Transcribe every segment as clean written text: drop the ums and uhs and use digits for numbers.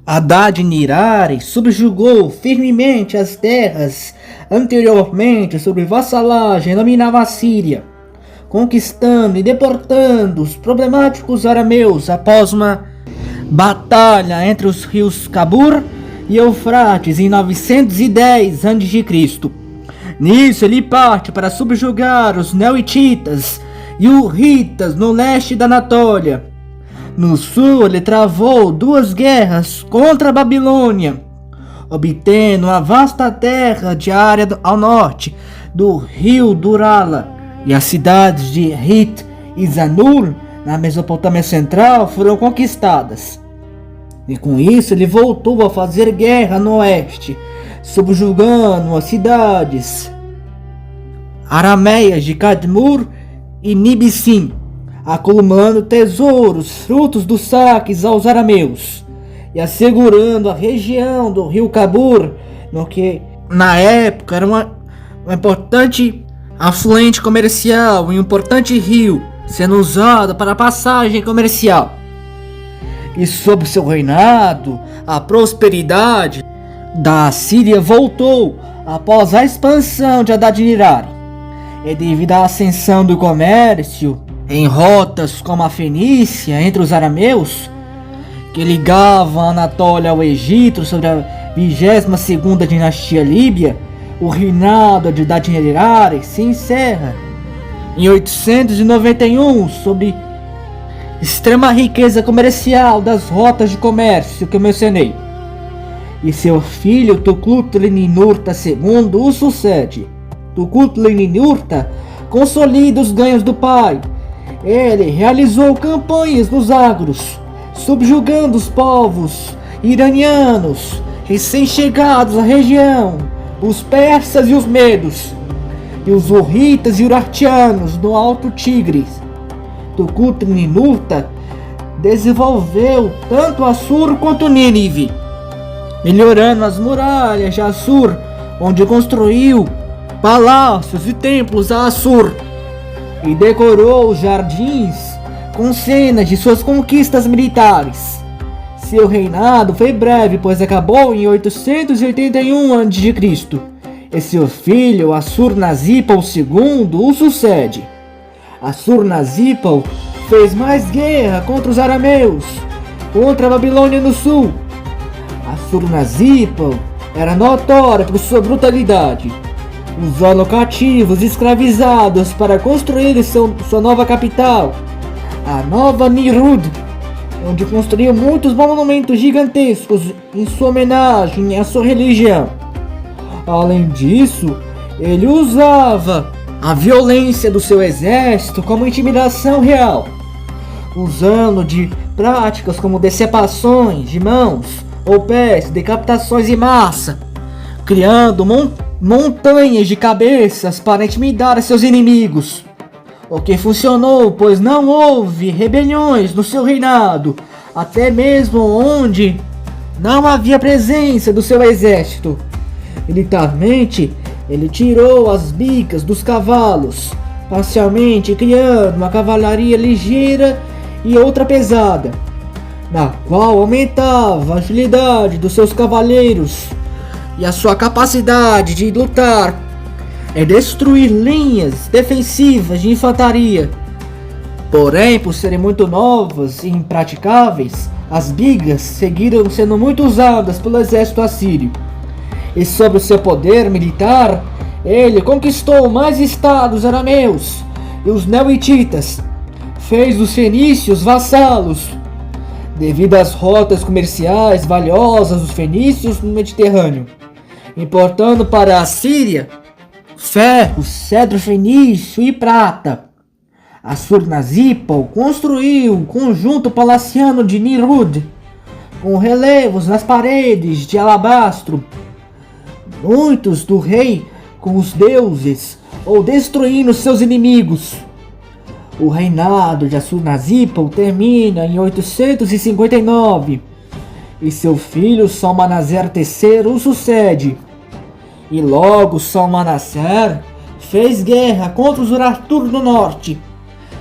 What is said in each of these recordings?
Adad-nirari subjugou firmemente as terras anteriormente sob vassalagem dominava a Síria, conquistando e deportando os problemáticos arameus após uma batalha entre os rios Cabur e Eufrates em 910 a.C. Nisso ele parte para subjugar os Neohititas e Hurritas no leste da Anatólia. No sul ele travou duas guerras contra a Babilônia, obtendo uma vasta terra de área ao norte do rio Durala, e as cidades de Hit e Zanur, na Mesopotâmia Central, foram conquistadas. E com isso ele voltou a fazer guerra no oeste, subjugando as cidades arameias de Cadmur e Nibissim, acumulando tesouros, frutos dos saques aos arameus, e assegurando a região do rio Cabur, no que na época era uma importante afluente comercial e um importante rio, sendo usado para passagem comercial. E sob seu reinado, a prosperidade da Síria voltou após a expansão de Adad-nirari. E devido à ascensão do comércio em rotas como a Fenícia entre os arameus, que ligavam a Anatólia ao Egito sobre a 22ª dinastia líbia, o reinado de Adad-nirari se encerra em 891 sob extrema riqueza comercial das rotas de comércio que eu mencionei. E seu filho Tukulti-Ninurta II o sucede. Tukulti-Ninurta consolida os ganhos do pai. Ele realizou campanhas nos agros, subjugando os povos iranianos recém-chegados à região, os persas e os medos, e os hurritas e urartianos no Alto Tigre. Tukulti-Ninurta desenvolveu tanto Assur quanto Nínive, melhorando as muralhas de Assur, onde construiu palácios e templos a Assur, e decorou os jardins com cenas de suas conquistas militares. Seu reinado foi breve, pois acabou em 881 a.C. e seu filho Assur-nazipal II o sucede. Assur-nazipal fez mais guerra contra os arameus, contra a Babilônia no sul. Assur-nazipal era notório por sua brutalidade, usando cativos e escravizados para construir sua nova capital, a Nova Nimrud, onde construiu muitos monumentos gigantescos em sua homenagem à sua religião. Além disso, ele usava a violência do seu exército como intimidação real, usando de práticas como decepações de mãos ou pés, decapitações em massa, criando montanhas de cabeças para intimidar seus inimigos. O que funcionou, pois não houve rebeliões no seu reinado, até mesmo onde não havia presença do seu exército. Militarmente, ele tirou as bicas dos cavalos, parcialmente criando uma cavalaria ligeira e outra pesada, na qual aumentava a agilidade dos seus cavaleiros e a sua capacidade de lutar e destruir linhas defensivas de infantaria. Porém, por serem muito novas e impraticáveis, as bigas seguiram sendo muito usadas pelo exército assírio. E sobre o seu poder militar, ele conquistou mais estados arameus e os neohititas, fez os fenícios vassalos, devido às rotas comerciais valiosas dos fenícios no Mediterrâneo, importando para a Síria ferro, cedro fenício e prata. Assur-nazipal construiu um conjunto palaciano de Nimrud, com relevos nas paredes de alabastro, muitos do rei com os deuses, ou destruindo seus inimigos. O reinado de Assur-nazipal termina em 859, e seu filho Salmanaser III o sucede. E logo Salmanaser fez guerra contra os Urartu do norte,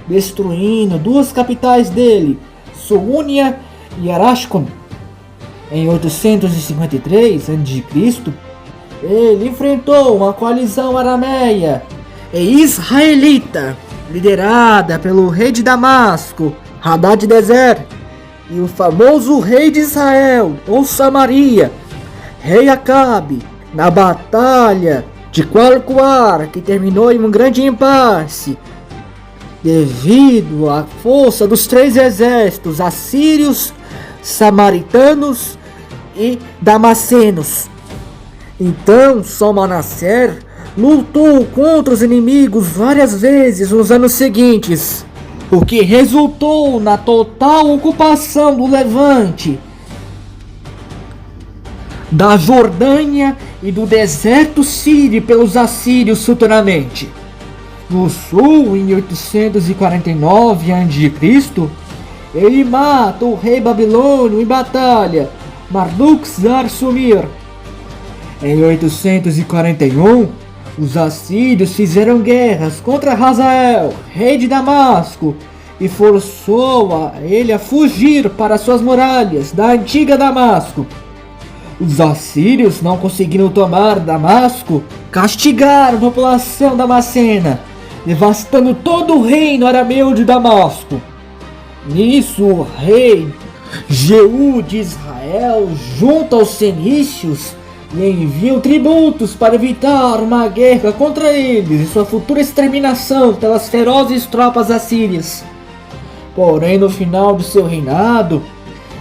destruindo duas capitais dele, Suúnia e Arashkon. Em 853 a.C., ele enfrentou uma coalizão arameia e israelita, liderada pelo rei de Damasco, Hadad-Dezer, e o famoso rei de Israel, ou Samaria, rei Acabe, na batalha de Qualquar, que terminou em um grande impasse, devido à força dos 3 exércitos assírios, samaritanos e damascenos. Então Salmanaser lutou contra os inimigos várias vezes nos anos seguintes, o que resultou na total ocupação do Levante, da Jordânia e do deserto sírio pelos assírios futuramente. No sul, em 849 a.C., ele mata o rei babilônio em batalha, Marduk-Zar-Sumir. Em 841, os assírios fizeram guerras contra Hazael, rei de Damasco, e forçou ele a fugir para suas muralhas da antiga Damasco. Os assírios, não conseguindo tomar Damasco, castigaram a população damascena, devastando todo o reino arameu de Damasco. Nisso, o rei Jeú de Israel junta aos fenícios e enviam tributos para evitar uma guerra contra eles e sua futura exterminação pelas ferozes tropas assírias. Porém, no final de seu reinado,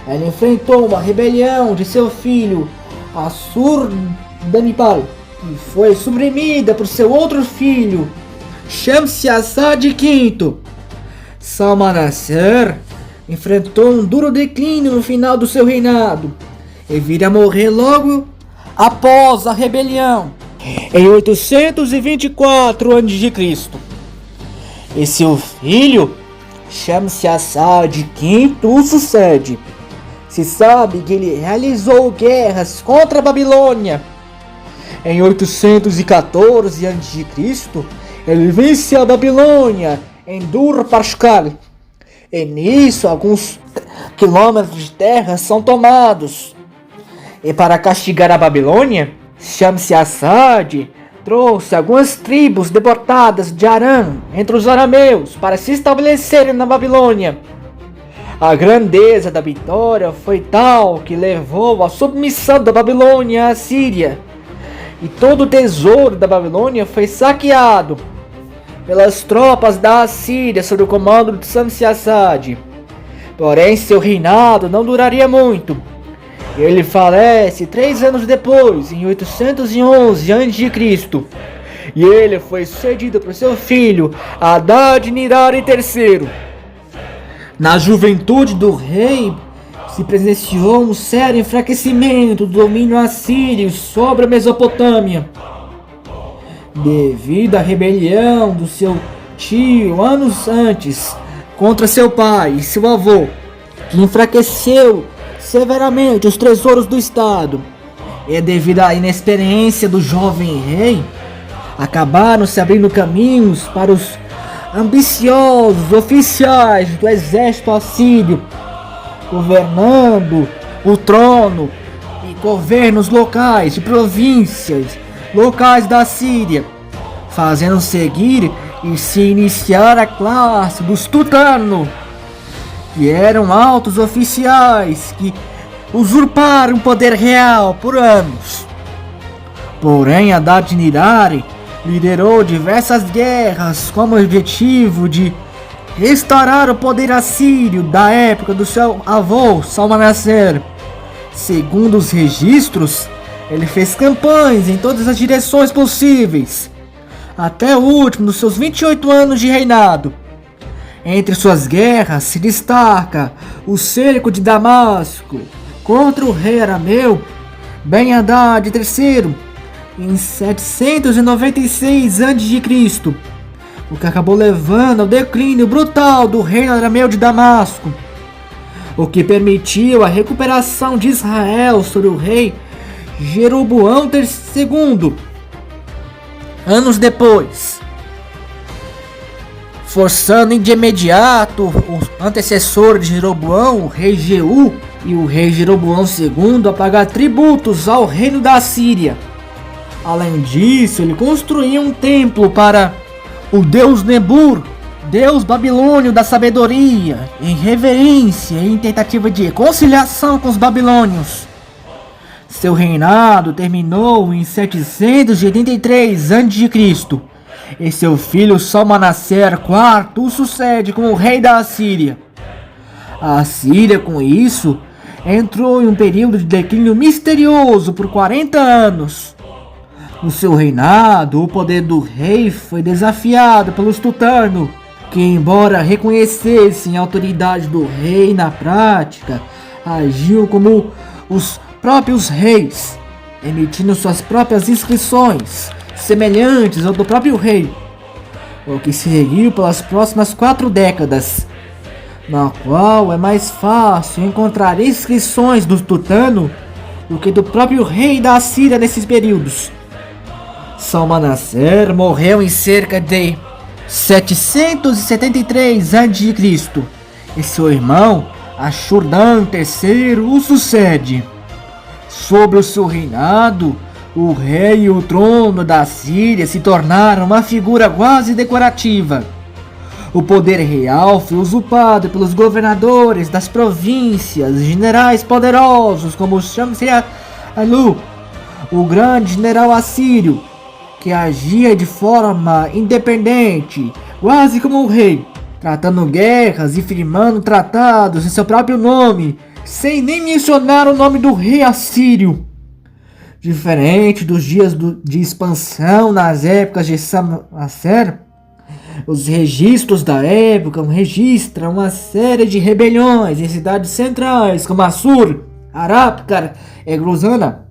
ele enfrentou uma rebelião de seu filho Assur-Danipal, que foi suprimida por seu outro filho, Shamshi-Assad V. Salmanaser enfrentou um duro declínio no final do seu reinado e viria a morrer logo após a rebelião, em 824 a.C. E seu filho, Shamshi-Assad V, o sucede. Se sabe que ele realizou guerras contra a Babilônia. Em 814 a.C., ele venceu a Babilônia em Dur-Pashkal. E nisso, alguns quilômetros de terra são tomados. E para castigar a Babilônia, Shamshi-Assad trouxe algumas tribos deportadas de Arã entre os arameus para se estabelecerem na Babilônia. A grandeza da vitória foi tal que levou à submissão da Babilônia à Síria, e todo o tesouro da Babilônia foi saqueado pelas tropas da Assíria sob o comando de Shamshi-Assad. Porém, seu reinado não duraria muito. Ele falece 3 anos depois, em 811 a.C., e ele foi sucedido por seu filho Hadad-Nirari III. Na juventude do rei, se presenciou um sério enfraquecimento do domínio assírio sobre a Mesopotâmia, devido à rebelião do seu tio anos antes contra seu pai e seu avô, que enfraqueceu severamente os tesouros do estado. E devido à inexperiência do jovem rei, acabaram se abrindo caminhos para os ambiciosos oficiais do exército assírio, governando o trono e governos locais de províncias locais da Síria, fazendo seguir e se iniciar a classe dos Tutano, que eram altos oficiais que usurparam o poder real por anos. Porém, Hadad-Nirari liderou diversas guerras com o objetivo de restaurar o poder assírio da época do seu avô Salmanaser. Segundo os registros, ele fez campanhas em todas as direções possíveis, até o último dos seus 28 anos de reinado. Entre suas guerras se destaca o cerco de Damasco contra o rei arameu Ben-Hadad III em 796 a.C., o que acabou levando ao declínio brutal do reino arameu de Damasco, o que permitiu a recuperação de Israel sobre o rei Jeroboão II. Anos depois, forçando de imediato o antecessor de Jeroboão, o rei Jeú, e o rei Jeroboão II a pagar tributos ao reino da Síria. Além disso, ele construiu um templo para o deus Nebur, deus babilônio da sabedoria, em reverência e em tentativa de reconciliação com os babilônios. Seu reinado terminou em 783 a.C. e seu filho Salmanaser IV o sucede como rei da Assíria. A Síria, com isso, entrou em um período de declínio misterioso por 40 anos. No seu reinado, o poder do rei foi desafiado pelos Tutano, que, embora reconhecessem a autoridade do rei na prática, agiam como os próprios reis, emitindo suas próprias inscrições, semelhantes ao do próprio rei, o que se seguiu pelas próximas 4 décadas, na qual é mais fácil encontrar inscrições do Tutano do que do próprio rei da Assíria nesses períodos. Salmanaser morreu em cerca de 773 a.C. e seu irmão Ashur-dan III o sucede. Sobre o seu reinado, o rei e o trono da Síria se tornaram uma figura quase decorativa. O poder real foi usurpado pelos governadores das províncias, generais poderosos como Shamsir-Alu, o grande general assírio, que agia de forma independente, quase como um rei, tratando guerras e firmando tratados em seu próprio nome, sem nem mencionar o nome do rei assírio. Diferente dos dias de expansão nas épocas de Salmanaser, os registros da época registram uma série de rebeliões em cidades centrais como Assur, Arapcar e Grozana.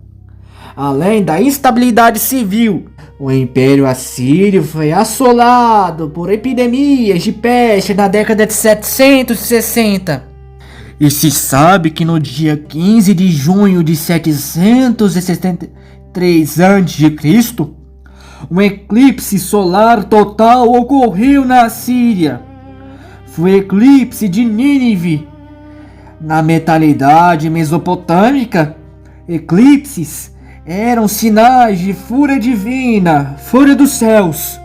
Além da instabilidade civil, o Império Assírio foi assolado por epidemias de peste na década de 760. E se sabe que no dia 15 de junho de 773 a.C., um eclipse solar total ocorreu na Síria. Foi o eclipse de Nínive. Na mentalidade mesopotâmica, eclipses eram sinais de fúria divina, fúria dos céus.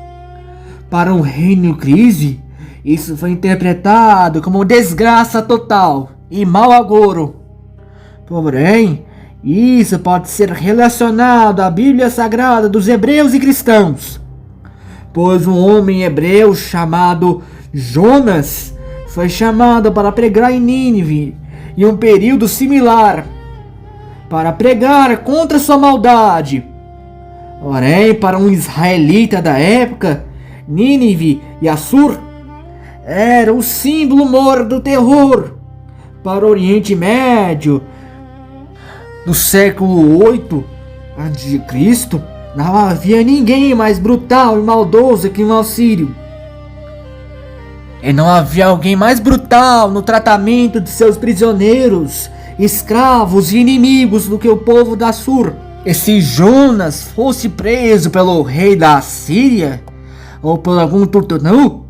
Para um reino em crise, isso foi interpretado como desgraça total e mau agouro. Porém, isso pode ser relacionado à Bíblia Sagrada dos hebreus e cristãos, pois um homem hebreu chamado Jonas foi chamado para pregar em Nínive em um período similar, para pregar contra sua maldade. Porém, para um israelita da época, Nínive e Assur era o símbolo maior do terror. Para o Oriente Médio, no século 8 a.C., não havia ninguém mais brutal e maldoso que um assírio. E não havia alguém mais brutal no tratamento de seus prisioneiros, escravos e inimigos do que o povo da Assur. E se Jonas fosse preso pelo rei da Assíria, ou por algum Tutanu,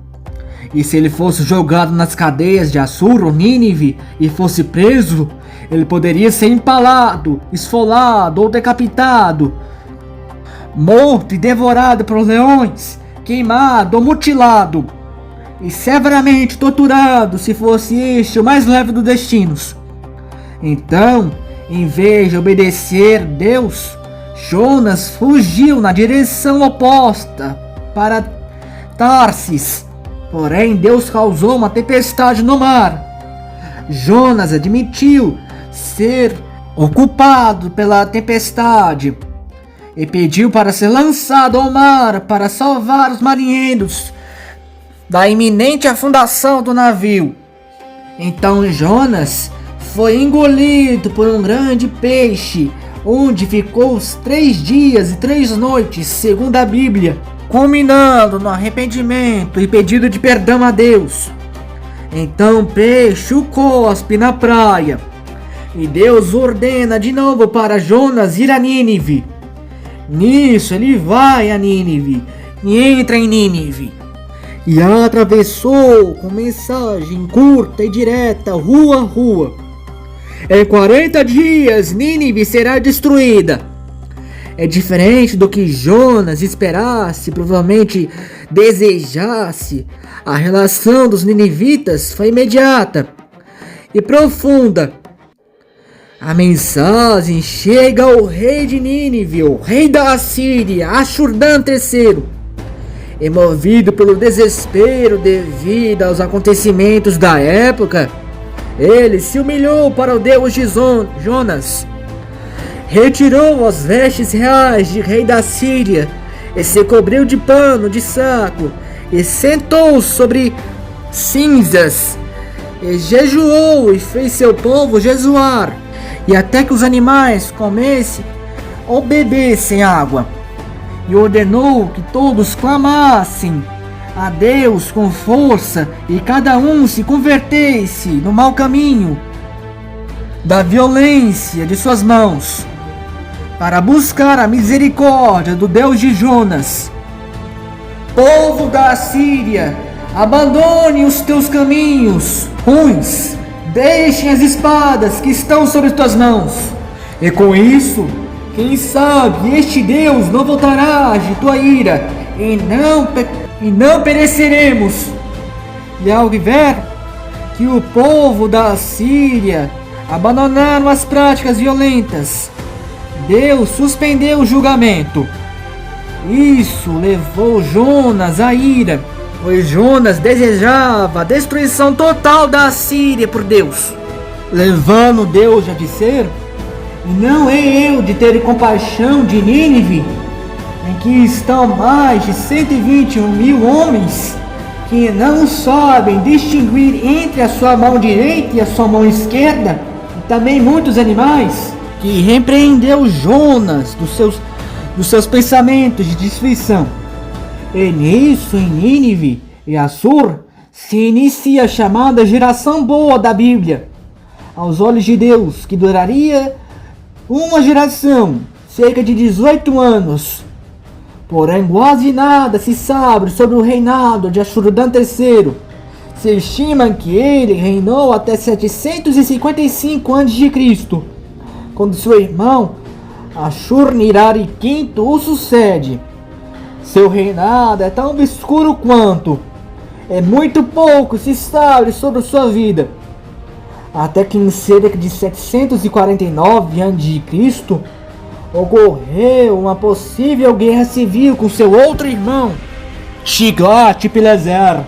e se ele fosse jogado nas cadeias de Assur ou Nínive e fosse preso, ele poderia ser empalado, esfolado ou decapitado, morto e devorado por leões, queimado ou mutilado, e severamente torturado se fosse este o mais leve dos destinos. Então, em vez de obedecer Deus, Jonas fugiu na direção oposta para Tarsis. Porém, Deus causou uma tempestade no mar. Jonas admitiu ser o culpado pela tempestade e pediu para ser lançado ao mar para salvar os marinheiros da iminente afundação do navio. Então Jonas foi engolido por um grande peixe, onde ficou 3 dias e 3 noites, segundo a Bíblia, culminando no arrependimento e pedido de perdão a Deus. Então o peixe o cospe na praia, e Deus ordena de novo para Jonas ir a Nínive. Nisso ele vai a Nínive e entra em Nínive, e atravessou com mensagem curta e direta rua a rua. Em 40 dias, Nínive será destruída. É diferente do que Jonas esperasse, provavelmente desejasse. A relação dos ninivitas foi imediata e profunda. A mensagem chega ao rei de Nínive, o rei da Assíria, Ashur-dan III. Movido pelo desespero devido aos acontecimentos da época, ele se humilhou para o Deus de Jonas, retirou as vestes reais de rei da Síria e se cobriu de pano de saco e sentou sobre cinzas e jejuou e fez seu povo jejuar, e até que os animais comessem ou bebessem água, e ordenou que todos clamassem a Deus com força e cada um se convertesse no mau caminho da violência de suas mãos, para buscar a misericórdia do Deus de Jonas. Povo da Assíria, abandone os teus caminhos ruins, deixem as espadas que estão sobre tuas mãos, e com isso, quem sabe este Deus não voltará de tua ira, e não pereceremos. E ao ver que o povo da Assíria abandonaram as práticas violentas, Deus suspendeu o julgamento. Isso levou Jonas à ira, pois Jonas desejava a destruição total da Assíria por Deus, levando Deus a dizer: não é eu de ter compaixão de Nínive, em que estão mais de 121 mil homens que não sabem distinguir entre a sua mão direita e a sua mão esquerda, e também muitos animais, que repreendeu Jonas dos seus pensamentos de destruição. E nisso, em Nínive e Assur, se inicia a chamada geração boa da Bíblia, aos olhos de Deus, que duraria uma geração, cerca de 18 anos. Porém, quase nada se sabe sobre o reinado de Ashur-dan III. Se estima que ele reinou até 755 a.C., quando seu irmão Ashur-nirari V o sucede. Seu reinado é tão obscuro quanto. É muito pouco se sabe sobre sua vida. Até que em cerca de 749 a.C., ocorreu uma possível guerra civil com seu outro irmão, Tiglat-Pileser,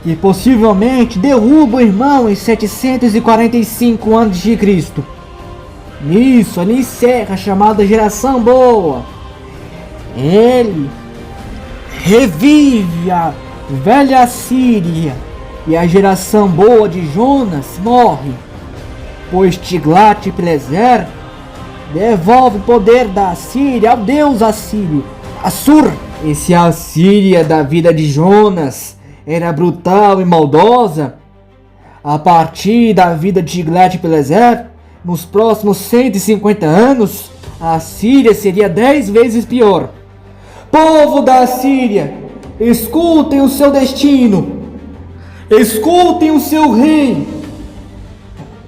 que possivelmente derruba o irmão em 745 a.C. Nisso, ele encerra a chamada geração boa. Ele revive a velha Assíria, e a geração boa de Jonas morre, pois Tiglat-Pileser devolve o poder da Assíria ao deus assírio, Assur. Esse Assíria da vida de Jonas era brutal e maldosa. A partir da vida de Tiglat-Pileser, nos próximos 150 anos, a Assíria seria 10 vezes pior. Povo da Assíria, escutem o seu destino. Escutem o seu rei,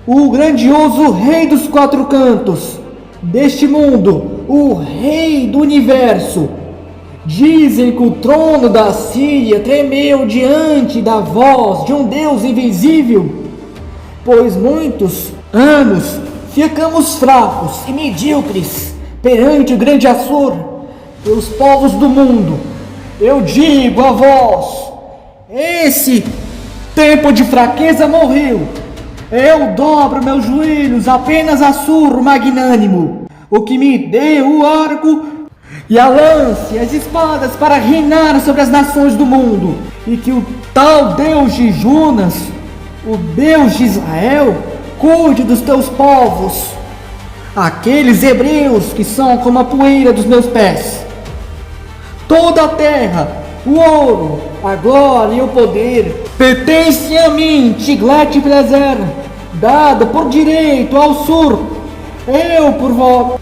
o grandioso rei dos quatro cantos deste mundo, o rei do universo. Dizem que o trono da Assíria tremeu diante da voz de um Deus invisível, pois muitos anos ficamos fracos e medíocres perante o grande Assur e os povos do mundo. Eu digo a vós, esse tempo de fraqueza morreu. Eu dobro meus joelhos apenas a Assur, o magnânimo, o que me deu o arco e a lança e as espadas para reinar sobre as nações do mundo, e que o tal Deus de Jonas, o Deus de Israel, cuide dos teus povos, aqueles hebreus que são como a poeira dos meus pés. Toda a terra, o ouro, a glória e o poder pertencem a mim, Tiglat-Pileser, dada por direito ao Assur. Eu, por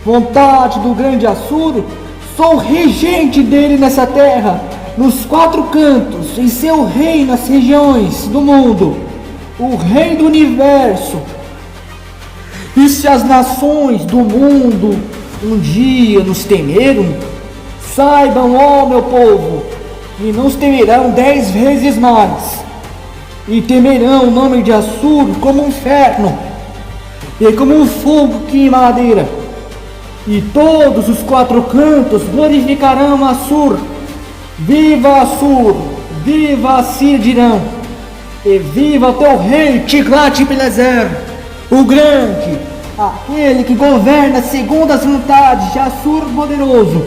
vontade do grande Assur, sou regente dele nessa terra, nos quatro cantos, e seu rei nas regiões do mundo, o rei do universo. E se as nações do mundo um dia nos temeram, saibam, ó meu povo, que nos temerão 10 vezes mais, e temerão o nome de Assur como um inferno, e como um fogo que queima madeira, e todos os 4 cantos glorificarão Assur. Viva Assur, viva Assir dirão, e viva teu rei Tiglat-Pileser, o grande, aquele que governa segundo as vontades de Assur poderoso.